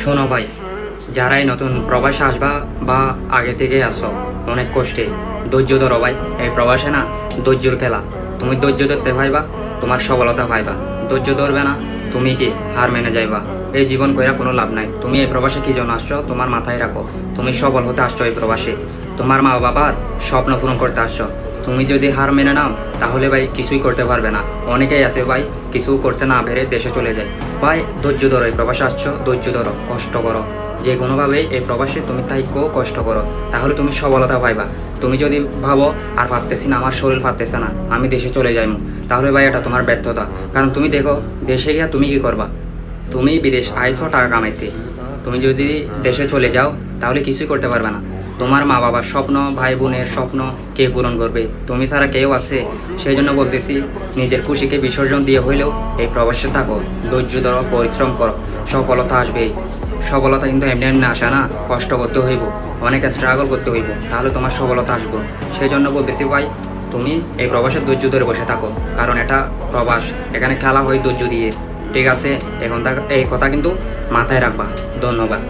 শোনো ভাই, যারাই নতুন প্রবাসে আসবা বা আগে থেকে আসো অনেক কষ্টে, ধৈর্য ধরো ভাই। এই প্রবাসে না ধৈর্যর খেলা। তুমি ধৈর্য ধরতে পাইবা, তোমার সফলতা পাইবা। ধৈর্য ধরবে না, তুমি কি হার মেনে যাইবা। এই জীবন কইরা কোনো লাভ নাই। তুমি এই প্রবাসে কি জন্য আসছো তোমার মাথায় রাখো। তুমি সফল হতে আসছো এই প্রবাসে, তোমার মা বাবার স্বপ্ন পূরণ করতে আসছো। তুমি যদি হার মেনে নাও তাহলে ভাই কিছুই করতে পারবে না। অনেকেই আছে ভাই কিছু করতে না পেরে দেশে চলে যায়। ভাই ধৈর্য ধরো, এই প্রবাসে আসছো ধৈর্য ধরো, কষ্ট করো। যে কোনোভাবেই এই প্রবাসে তুমি তাইকেও কষ্ট করো, তাহলে তুমি সফলতা পাইবা। তুমি যদি ভাবো আর পারতেছি না, আমার শরীর পারতেছে না, আমি দেশে চলে যাইমু, তাহলে ভাই এটা তোমার ব্যর্থতা। কারণ তুমি দেখো দেশে গিয়া তুমি কি করবা। তুমি বিদেশ আইছো টাকা কামাইতে, তুমি যদি দেশে চলে যাও তাহলে কিছুই করতে পারবে না। তোমার মা বাবার স্বপ্ন, ভাই বোনের স্বপ্ন কে পূরণ করবে? তুমি ছাড়া কেউ আছে? সেই জন্য বলতেছি, নিজের খুশিকে বিসর্জন দিয়ে হইলেও এই প্রবাসে থাকো, ধৈর্য ধরো, পরিশ্রম করো, সফলতা আসবেই। সফলতা কিন্তু এমনি এমনি আসে না, কষ্ট করতে হইব, অনেক স্ট্রাগল করতে হইব, তাহলে তোমার সফলতা আসবো। সেই জন্য বলতেছি ভাই, তুমি এই প্রবাসের ধৈর্য ধরে বসে থাকো, কারণ এটা প্রবাস, এখানে খেলা হয় ধৈর্য দিয়ে। ঠিক আছে? এখন এই কথা কিন্তু মাথায় রাখবা। ধন্যবাদ।